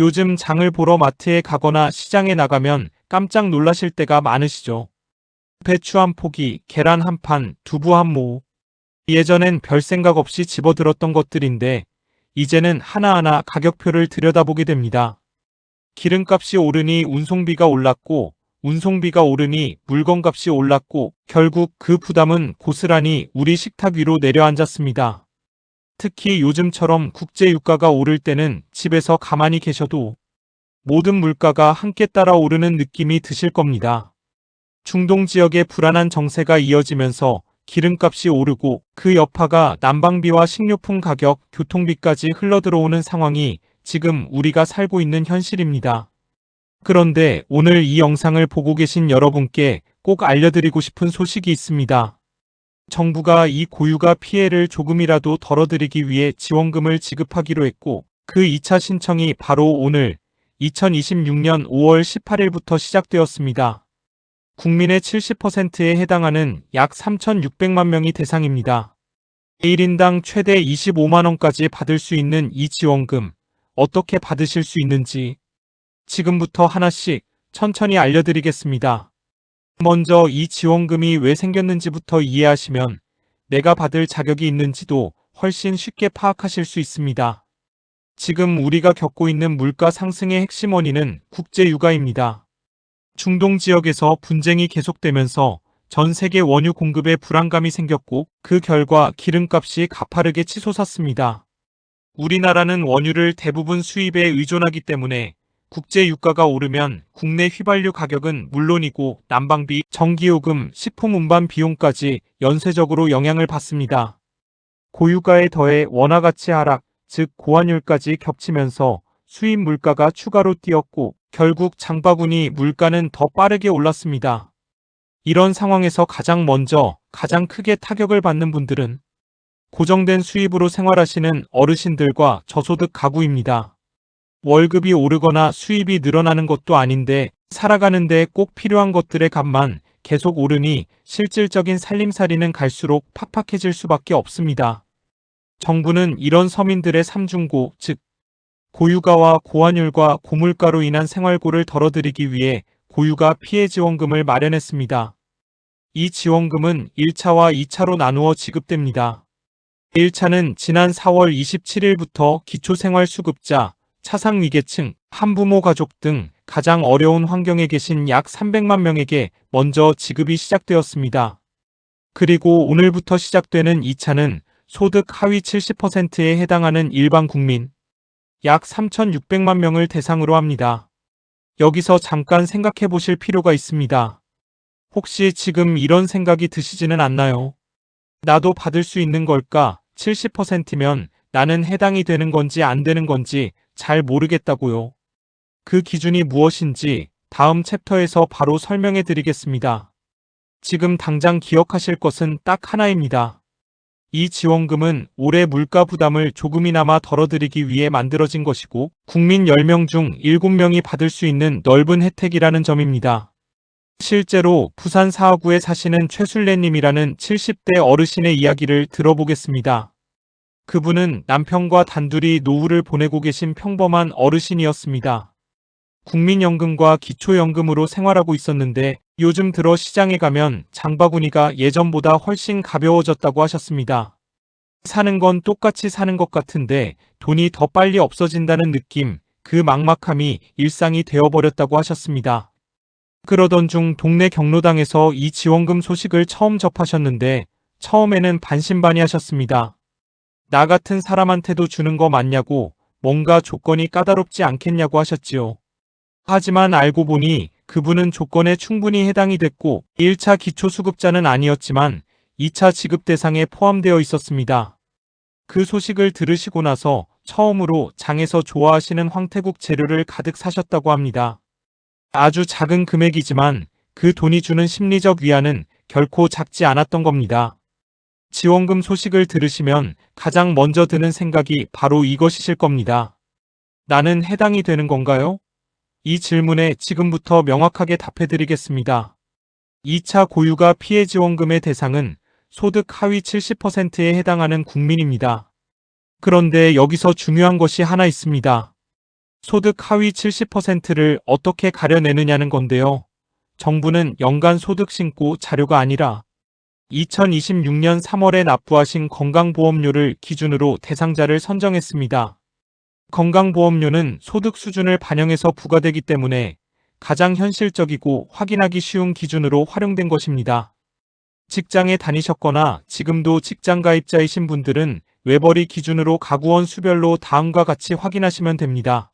요즘 장을 보러 마트에 가거나 시장에 나가면 깜짝 놀라실 때가 많으시죠? 배추 한 포기, 계란 한 판, 두부 한 모. 예전엔 별 생각 없이 집어들었던 것들인데 이제는 하나하나 가격표를 들여다보게 됩니다. 기름값이 오르니 운송비가 올랐고 운송비가 오르니 물건값이 올랐고 결국 그 부담은 고스란히 우리 식탁 위로 내려앉았습니다. 특히 요즘처럼 국제 유가가 오를 때는 집에서 가만히 계셔도 모든 물가가 함께 따라 오르는 느낌이 드실 겁니다. 중동 지역의 불안한 정세가 이어지면서 기름값이 오르고 그 여파가 난방비와 식료품 가격, 교통비까지 흘러들어오는 상황이 지금 우리가 살고 있는 현실입니다. 그런데 오늘 이 영상을 보고 계신 여러분께 꼭 알려드리고 싶은 소식이 있습니다. 정부가 이 고유가 피해를 조금이라도 덜어드리기 위해 지원금을 지급하기로 했고 그 2차 신청이 바로 오늘 2026년 5월 18일부터 시작되었습니다. 국민의 70%에 해당하는 약 3,600만 명이 대상입니다. 1인당 최대 25만 원까지 받을 수 있는 이 지원금, 어떻게 받으실 수 있는지 지금부터 하나씩 천천히 알려드리겠습니다. 먼저 이 지원금이 왜 생겼는지부터 이해하시면 내가 받을 자격이 있는지도 훨씬 쉽게 파악하실 수 있습니다. 지금 우리가 겪고 있는 물가 상승의 핵심 원인은 국제 유가입니다. 중동 지역에서 분쟁이 계속되면서 전 세계 원유 공급에 불안감이 생겼고 그 결과 기름값이 가파르게 치솟았습니다. 우리나라는 원유를 대부분 수입에 의존하기 때문에 국제 유가가 오르면 국내 휘발유 가격은 물론이고 난방비, 전기요금, 식품 운반 비용까지 연쇄적으로 영향을 받습니다. 고유가에 더해 원화 가치 하락, 즉 고환율까지 겹치면서 수입 물가가 추가로 뛰었고 결국 장바구니 물가는 더 빠르게 올랐습니다. 이런 상황에서 가장 먼저 가장 크게 타격을 받는 분들은 고정된 수입으로 생활하시는 어르신들과 저소득 가구입니다. 월급이 오르거나 수입이 늘어나는 것도 아닌데 살아가는데 꼭 필요한 것들의 값만 계속 오르니 실질적인 살림살이는 갈수록 팍팍해질 수밖에 없습니다. 정부는 이런 서민들의 삼중고, 즉 고유가와 고환율과 고물가로 인한 생활고를 덜어드리기 위해 고유가 피해 지원금을 마련했습니다. 이 지원금은 1차와 2차로 나누어 지급됩니다. 1차는 지난 4월 27일부터 기초생활수급자, 차상위계층, 한부모 가족 등 가장 어려운 환경에 계신 약 300만 명에게 먼저 지급이 시작되었습니다. 그리고 오늘부터 시작되는 2차는 소득 하위 70%에 해당하는 일반 국민, 약 3,600만 명을 대상으로 합니다. 여기서 잠깐 생각해 보실 필요가 있습니다. 혹시 지금 이런 생각이 드시지는 않나요? 나도 받을 수 있는 걸까? 70%면 나는 해당이 되는 건지 안 되는 건지 잘 모르겠다고요. 그 기준이 무엇인지 다음 챕터에서 바로 설명해 드리겠습니다. 지금 당장 기억하실 것은 딱 하나입니다. 이 지원금은 올해 물가 부담을 조금이나마 덜어드리기 위해 만들어진 것이고 국민 10명 중 7명이 받을 수 있는 넓은 혜택이라는 점입니다. 실제로 부산 사하구에 사시는 최순례님이라는 70대 어르신의 이야기를 들어보겠습니다. 그분은 남편과 단둘이 노후를 보내고 계신 평범한 어르신이었습니다. 국민연금과 기초연금으로 생활하고 있었는데 요즘 들어 시장에 가면 장바구니가 예전보다 훨씬 가벼워졌다고 하셨습니다. 사는 건 똑같이 사는 것 같은데 돈이 더 빨리 없어진다는 느낌, 그 막막함이 일상이 되어버렸다고 하셨습니다. 그러던 중 동네 경로당에서 이 지원금 소식을 처음 접하셨는데 처음에는 반신반의하셨습니다. 나 같은 사람한테도 주는 거 맞냐고, 뭔가 조건이 까다롭지 않겠냐고 하셨지요. 하지만 알고 보니 그분은 조건에 충분히 해당이 됐고 1차 기초수급자는 아니었지만 2차 지급 대상에 포함되어 있었습니다. 그 소식을 들으시고 나서 처음으로 장에서 좋아하시는 황태국 재료를 가득 사셨다고 합니다. 아주 작은 금액이지만 그 돈이 주는 심리적 위안은 결코 작지 않았던 겁니다. 지원금 소식을 들으시면 가장 먼저 드는 생각이 바로 이것이실 겁니다. 나는 해당이 되는 건가요? 이 질문에 지금부터 명확하게 답해드리겠습니다. 2차 고유가 피해 지원금의 대상은 소득 하위 70%에 해당하는 국민입니다. 그런데 여기서 중요한 것이 하나 있습니다. 소득 하위 70%를 어떻게 가려내느냐는 건데요. 정부는 연간 소득 신고 자료가 아니라 2026년 3월에 납부하신 건강보험료를 기준으로 대상자를 선정했습니다. 건강보험료는 소득 수준을 반영해서 부과되기 때문에 가장 현실적이고 확인하기 쉬운 기준으로 활용된 것입니다. 직장에 다니셨거나 지금도 직장 가입자이신 분들은 외벌이 기준으로 가구원 수별로 다음과 같이 확인하시면 됩니다.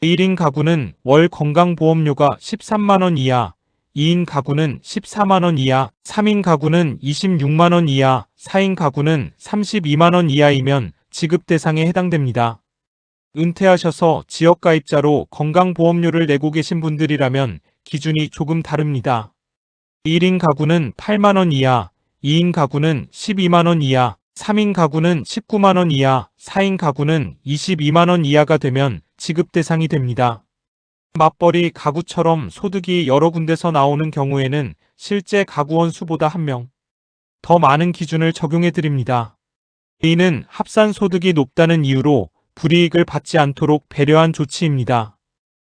1인 가구는 월 건강보험료가 13만원 이하, 2인 가구는 14만원 이하, 3인 가구는 26만원 이하, 4인 가구는 32만원 이하이면 지급 대상에 해당됩니다. 은퇴하셔서 지역가입자로 건강보험료를 내고 계신 분들이라면 기준이 조금 다릅니다. 1인 가구는 8만원 이하, 2인 가구는 12만원 이하, 3인 가구는 19만원 이하, 4인 가구는 22만원 이하가 되면 지급 대상이 됩니다. 맞벌이 가구처럼 소득이 여러 군데서 나오는 경우에는 실제 가구원 수보다 1명 더 많은 기준을 적용해 드립니다. 이는 합산 소득이 높다는 이유로 불이익을 받지 않도록 배려한 조치입니다.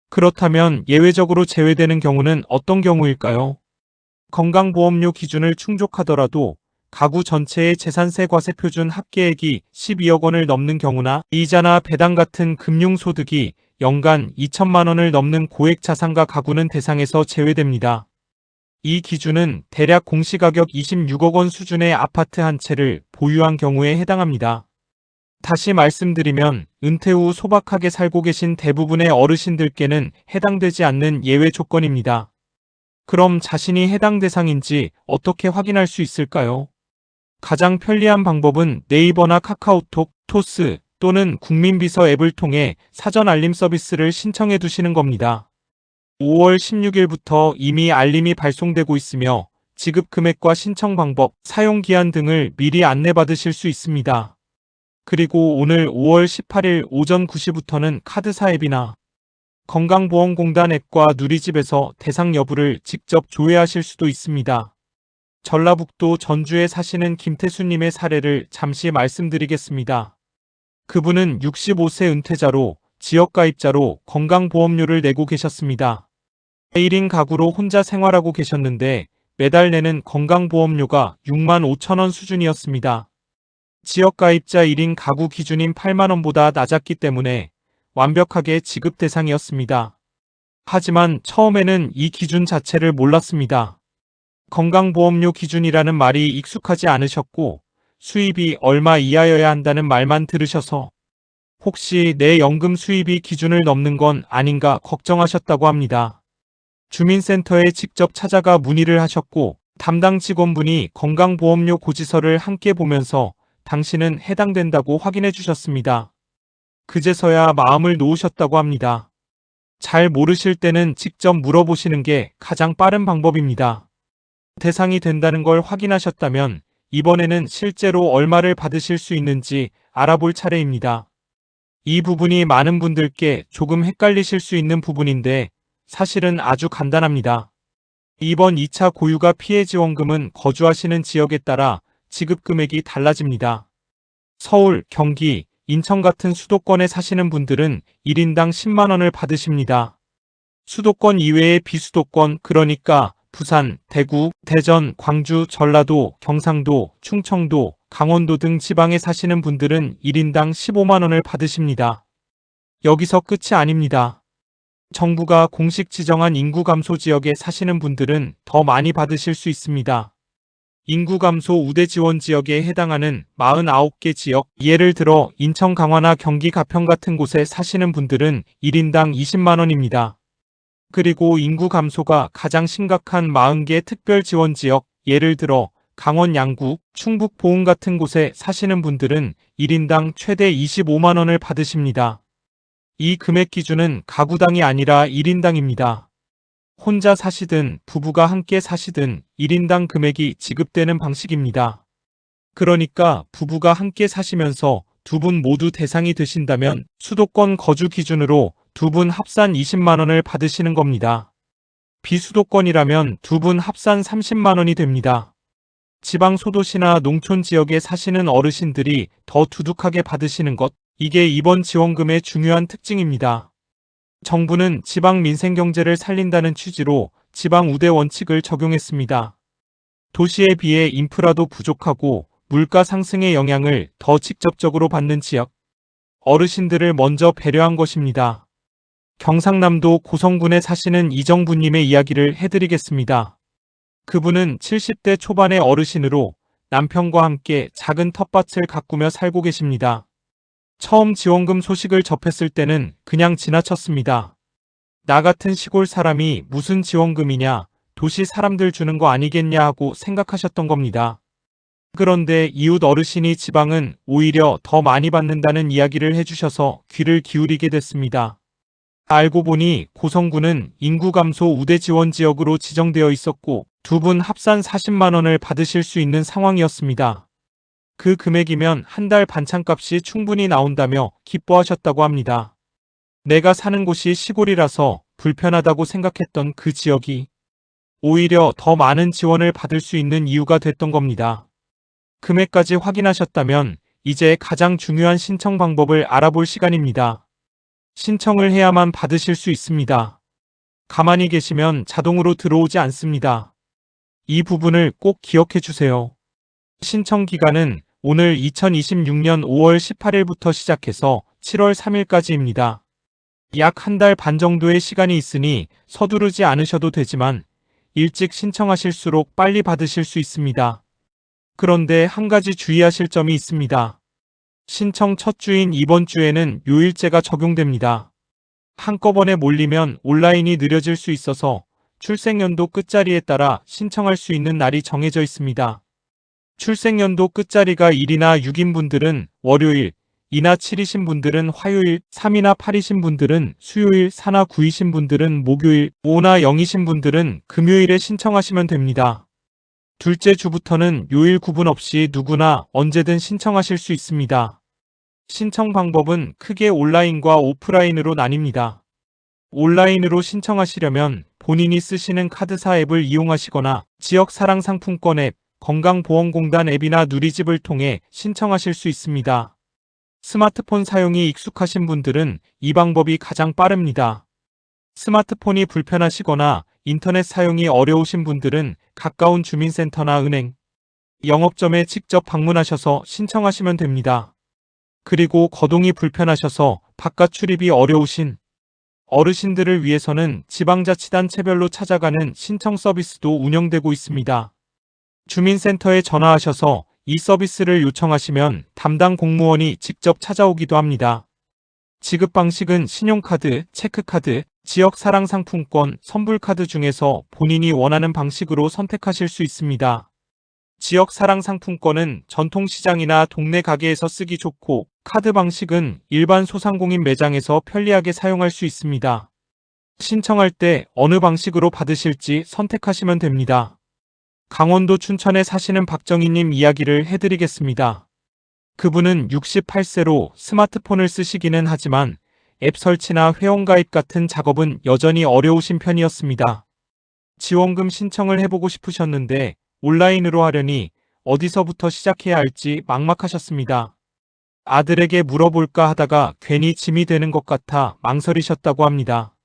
그렇다면 예외적으로 제외되는 경우는 어떤 경우일까요? 건강보험료 기준을 충족하더라도 가구 전체의 재산세 과세 표준 합계액이 12억 원을 넘는 경우나 이자나 배당 같은 금융소득이 연간 2천만 원을 넘는 고액 자산가 가구는 대상에서 제외됩니다. 이 기준은 대략 공시가격 26억 원 수준의 아파트 한 채를 보유한 경우에 해당합니다. 다시 말씀드리면 은퇴 후 소박하게 살고 계신 대부분의 어르신들께는 해당되지 않는 예외 조건입니다. 그럼 자신이 해당 대상인지 어떻게 확인할 수 있을까요? 가장 편리한 방법은 네이버나 카카오톡, 토스 또는 국민비서 앱을 통해 사전 알림 서비스를 신청해 두시는 겁니다. 5월 16일부터 이미 알림이 발송되고 있으며 지급 금액과 신청 방법, 사용 기한 등을 미리 안내받으실 수 있습니다. 그리고 오늘 5월 18일 오전 9시부터는 카드사 앱이나 건강보험공단 앱과 누리집에서 대상 여부를 직접 조회하실 수도 있습니다. 전라북도 전주에 사시는 김태수님의 사례를 잠시 말씀드리겠습니다. 그분은 65세 은퇴자로 지역가입자로 건강보험료를 내고 계셨습니다. 1인 가구로 혼자 생활하고 계셨는데 매달 내는 건강보험료가 6만 5천 원 수준이었습니다. 지역가입자 1인 가구 기준인 8만 원보다 낮았기 때문에 완벽하게 지급 대상이었습니다. 하지만 처음에는 이 기준 자체를 몰랐습니다. 건강보험료 기준이라는 말이 익숙하지 않으셨고 수입이 얼마 이하여야 한다는 말만 들으셔서 혹시 내 연금 수입이 기준을 넘는 건 아닌가 걱정하셨다고 합니다. 주민센터에 직접 찾아가 문의를 하셨고 담당 직원분이 건강보험료 고지서를 함께 보면서 당신은 해당된다고 확인해 주셨습니다. 그제서야 마음을 놓으셨다고 합니다. 잘 모르실 때는 직접 물어보시는 게 가장 빠른 방법입니다. 대상이 된다는 걸 확인하셨다면 이번에는 실제로 얼마를 받으실 수 있는지 알아볼 차례입니다. 이 부분이 많은 분들께 조금 헷갈리실 수 있는 부분인데 사실은 아주 간단합니다. 이번 2차 고유가 피해지원금은 거주하시는 지역에 따라 지급 금액이 달라집니다. 서울, 경기, 인천 같은 수도권에 사시는 분들은 1인당 10만 원을 받으십니다. 수도권 이외의 비수도권, 그러니까 부산, 대구, 대전, 광주, 전라도, 경상도, 충청도, 강원도 등 지방에 사시는 분들은 1인당 15만 원을 받으십니다. 여기서 끝이 아닙니다. 정부가 공식 지정한 인구 감소 지역에 사시는 분들은 더 많이 받으실 수 있습니다. 인구 감소 우대 지원 지역에 해당하는 49개 지역, 예를 들어 인천 강화나 경기 가평 같은 곳에 사시는 분들은 1인당 20만 원입니다. 그리고 인구 감소가 가장 심각한 40개 특별 지원 지역, 예를 들어 강원 양구, 충북 보은 같은 곳에 사시는 분들은 1인당 최대 25만 원을 받으십니다. 이 금액 기준은 가구당이 아니라 1인당입니다. 혼자 사시든 부부가 함께 사시든 1인당 금액이 지급되는 방식입니다. 그러니까 부부가 함께 사시면서 두 분 모두 대상이 되신다면 수도권 거주 기준으로 두 분 합산 20만 원을 받으시는 겁니다. 비수도권이라면 두 분 합산 30만 원이 됩니다. 지방 소도시나 농촌 지역에 사시는 어르신들이 더 두둑하게 받으시는 것, 이게 이번 지원금의 중요한 특징입니다. 정부는 지방 민생 경제를 살린다는 취지로 지방 우대 원칙을 적용했습니다. 도시에 비해 인프라도 부족하고 물가 상승의 영향을 더 직접적으로 받는 지역, 어르신들을 먼저 배려한 것입니다. 경상남도 고성군에 사시는 이정부님의 이야기를 해드리겠습니다. 그분은 70대 초반의 어르신으로 남편과 함께 작은 텃밭을 가꾸며 살고 계십니다. 처음 지원금 소식을 접했을 때는 그냥 지나쳤습니다. 나 같은 시골 사람이 무슨 지원금이냐, 도시 사람들 주는 거 아니겠냐 하고 생각하셨던 겁니다. 그런데 이웃 어르신이 지방은 오히려 더 많이 받는다는 이야기를 해주셔서 귀를 기울이게 됐습니다. 알고 보니 고성군은 인구 감소 우대 지원 지역으로 지정되어 있었고 두 분 합산 40만 원을 받으실 수 있는 상황이었습니다. 그 금액이면 한 달 반찬값이 충분히 나온다며 기뻐하셨다고 합니다. 내가 사는 곳이 시골이라서 불편하다고 생각했던 그 지역이 오히려 더 많은 지원을 받을 수 있는 이유가 됐던 겁니다. 금액까지 확인하셨다면 이제 가장 중요한 신청 방법을 알아볼 시간입니다. 신청을 해야만 받으실 수 있습니다. 가만히 계시면 자동으로 들어오지 않습니다. 이 부분을 꼭 기억해 주세요. 신청 기간은 오늘 2026년 5월 18일부터 시작해서 7월 3일까지입니다. 약 한 달 반 정도의 시간이 있으니 서두르지 않으셔도 되지만 일찍 신청하실수록 빨리 받으실 수 있습니다. 그런데 한 가지 주의하실 점이 있습니다. 신청 첫 주인 이번 주에는 요일제가 적용됩니다. 한꺼번에 몰리면 온라인이 느려질 수 있어서 출생연도 끝자리에 따라 신청할 수 있는 날이 정해져 있습니다. 출생연도 끝자리가 1이나 6인 분들은 월요일, 2나 7이신 분들은 화요일, 3이나 8이신 분들은 수요일, 4나 9이신 분들은 목요일, 5나 0이신 분들은 금요일에 신청하시면 됩니다. 둘째 주부터는 요일 구분 없이 누구나 언제든 신청하실 수 있습니다. 신청 방법은 크게 온라인과 오프라인으로 나뉩니다. 온라인으로 신청하시려면 본인이 쓰시는 카드사 앱을 이용하시거나 지역사랑상품권 앱, 건강보험공단 앱이나 누리집을 통해 신청하실 수 있습니다. 스마트폰 사용이 익숙하신 분들은 이 방법이 가장 빠릅니다. 스마트폰이 불편하시거나 인터넷 사용이 어려우신 분들은 가까운 주민센터나 은행, 영업점에 직접 방문하셔서 신청하시면 됩니다. 그리고 거동이 불편하셔서 바깥 출입이 어려우신 어르신들을 위해서는 지방자치단체별로 찾아가는 신청 서비스도 운영되고 있습니다. 주민센터에 전화하셔서 이 서비스를 요청하시면 담당 공무원이 직접 찾아오기도 합니다. 지급 방식은 신용카드, 체크카드, 지역사랑상품권, 선불카드 중에서 본인이 원하는 방식으로 선택하실 수 있습니다. 지역사랑상품권은 전통시장이나 동네 가게에서 쓰기 좋고 카드 방식은 일반 소상공인 매장에서 편리하게 사용할 수 있습니다. 신청할 때 어느 방식으로 받으실지 선택하시면 됩니다. 강원도 춘천에 사시는 박정희님 이야기를 해드리겠습니다. 그분은 68세로 스마트폰을 쓰시기는 하지만 앱 설치나 회원가입 같은 작업은 여전히 어려우신 편이었습니다. 지원금 신청을 해보고 싶으셨는데 온라인으로 하려니 어디서부터 시작해야 할지 막막하셨습니다. 아들에게 물어볼까 하다가 괜히 짐이 되는 것 같아 망설이셨다고 합니다.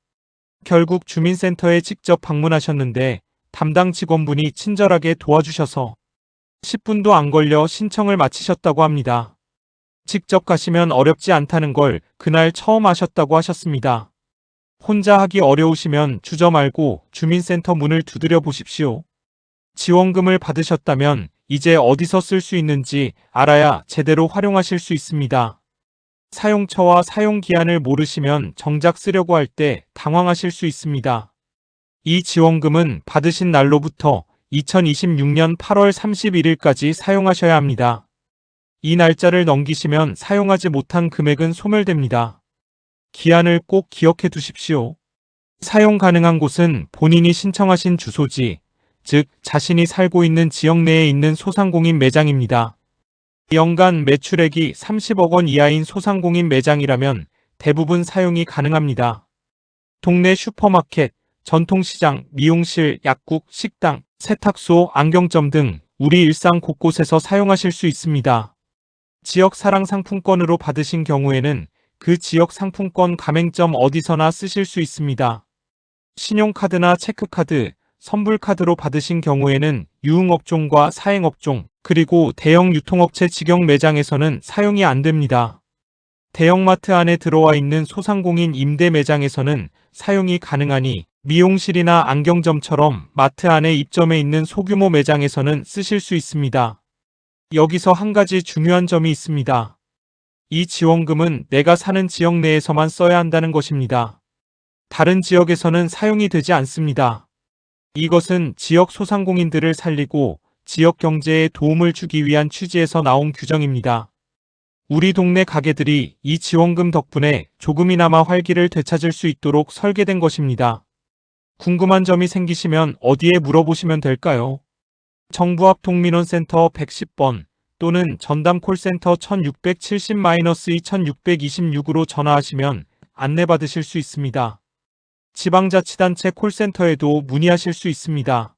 결국 주민센터에 직접 방문하셨는데 담당 직원분이 친절하게 도와주셔서 10분도 안 걸려 신청을 마치셨다고 합니다. 직접 가시면 어렵지 않다는 걸 그날 처음 아셨다고 하셨습니다. 혼자 하기 어려우시면 주저 말고 주민센터 문을 두드려 보십시오. 지원금을 받으셨다면 이제 어디서 쓸 수 있는지 알아야 제대로 활용하실 수 있습니다. 사용처와 사용기한을 모르시면 정작 쓰려고 할 때 당황하실 수 있습니다. 이 지원금은 받으신 날로부터 2026년 8월 31일까지 사용하셔야 합니다. 이 날짜를 넘기시면 사용하지 못한 금액은 소멸됩니다. 기한을 꼭 기억해 두십시오. 사용 가능한 곳은 본인이 신청하신 주소지, 즉 자신이 살고 있는 지역 내에 있는 소상공인 매장입니다. 연간 매출액이 30억 원 이하인 소상공인 매장이라면 대부분 사용이 가능합니다. 동네 슈퍼마켓, 전통시장, 미용실, 약국, 식당, 세탁소, 안경점 등 우리 일상 곳곳에서 사용하실 수 있습니다. 지역 사랑 상품권으로 받으신 경우에는 그 지역 상품권 가맹점 어디서나 쓰실 수 있습니다. 신용카드나 체크카드, 선불카드로 받으신 경우에는 유흥업종과 사행업종, 그리고 대형 유통업체 직영 매장에서는 사용이 안 됩니다. 대형마트 안에 들어와 있는 소상공인 임대 매장에서는 사용이 가능하니 미용실이나 안경점처럼 마트 안에 입점해 있는 소규모 매장에서는 쓰실 수 있습니다. 여기서 한 가지 중요한 점이 있습니다. 이 지원금은 내가 사는 지역 내에서만 써야 한다는 것입니다. 다른 지역에서는 사용이 되지 않습니다. 이것은 지역 소상공인들을 살리고 지역 경제에 도움을 주기 위한 취지에서 나온 규정입니다. 우리 동네 가게들이 이 지원금 덕분에 조금이나마 활기를 되찾을 수 있도록 설계된 것입니다. 궁금한 점이 생기시면 어디에 물어보시면 될까요? 정부 앞 동민원센터 110번 또는 전담 콜센터 1670-2626으로 전화하시면 안내받으실 수 있습니다. 지방자치단체 콜센터에도 문의하실 수 있습니다.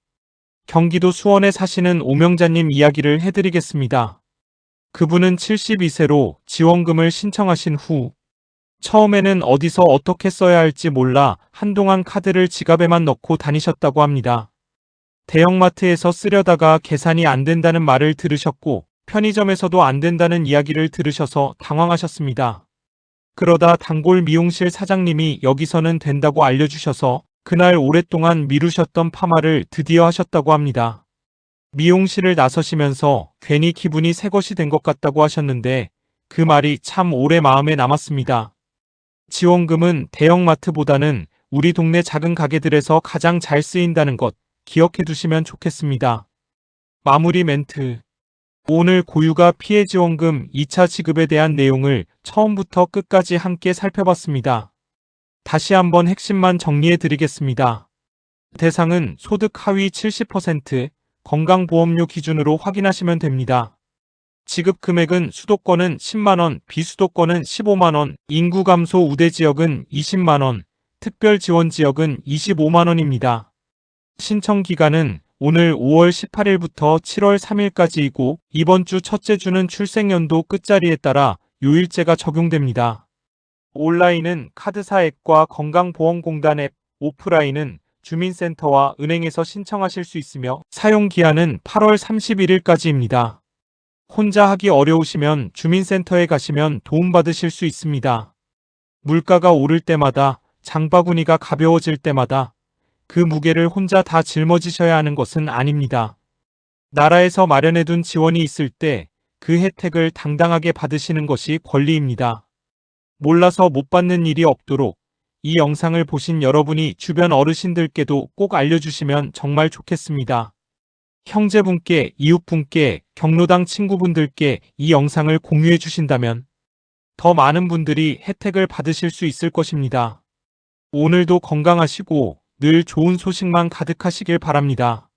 경기도 수원에 사시는 오명자님 이야기를 해드리겠습니다. 그분은 72세로 지원금을 신청하신 후 처음에는 어디서 어떻게 써야 할지 몰라 한동안 카드를 지갑에만 넣고 다니셨다고 합니다. 대형마트에서 쓰려다가 계산이 안 된다는 말을 들으셨고 편의점에서도 안 된다는 이야기를 들으셔서 당황하셨습니다. 그러다 단골 미용실 사장님이 여기서는 된다고 알려주셔서 그날 오랫동안 미루셨던 파마를 드디어 하셨다고 합니다. 미용실을 나서시면서 괜히 기분이 새 것이 된 것 같다고 하셨는데 그 말이 참 오래 마음에 남았습니다. 지원금은 대형마트보다는 우리 동네 작은 가게들에서 가장 잘 쓰인다는 것 기억해 두시면 좋겠습니다. 마무리 멘트. 오늘 고유가 피해 지원금 2차 지급에 대한 내용을 처음부터 끝까지 함께 살펴봤습니다. 다시 한번 핵심만 정리해 드리겠습니다. 대상은 소득 하위 70%, 건강보험료 기준으로 확인하시면 됩니다. 지급 금액은 수도권은 10만원, 비수도권은 15만원, 인구 감소 우대 지역은 20만원, 특별 지원 지역은 25만원입니다. 신청 기간은 오늘 5월 18일부터 7월 3일까지이고 이번 주 첫째 주는 출생연도 끝자리에 따라 요일제가 적용됩니다. 온라인은 카드사 앱과 건강보험공단 앱, 오프라인은 주민센터와 은행에서 신청하실 수 있으며 사용 기한은 8월 31일까지입니다. 혼자 하기 어려우시면 주민센터에 가시면 도움받으실 수 있습니다. 물가가 오를 때마다, 장바구니가 가벼워질 때마다 그 무게를 혼자 다 짊어지셔야 하는 것은 아닙니다. 나라에서 마련해둔 지원이 있을 때 그 혜택을 당당하게 받으시는 것이 권리입니다. 몰라서 못 받는 일이 없도록 이 영상을 보신 여러분이 주변 어르신들께도 꼭 알려주시면 정말 좋겠습니다. 형제분께, 이웃분께, 경로당 친구분들께 이 영상을 공유해 주신다면 더 많은 분들이 혜택을 받으실 수 있을 것입니다. 오늘도 건강하시고 늘 좋은 소식만 가득하시길 바랍니다.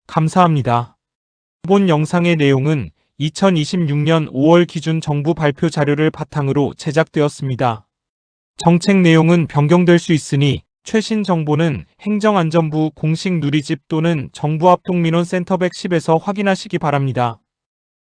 감사합니다. 본 영상의 내용은 2026년 5월 기준 정부 발표 자료를 바탕으로 제작되었습니다. 정책 내용은 변경될 수 있으니 최신 정보는 행정안전부 공식 누리집 또는 정부 앞 동민원센터 110에서 확인하시기 바랍니다.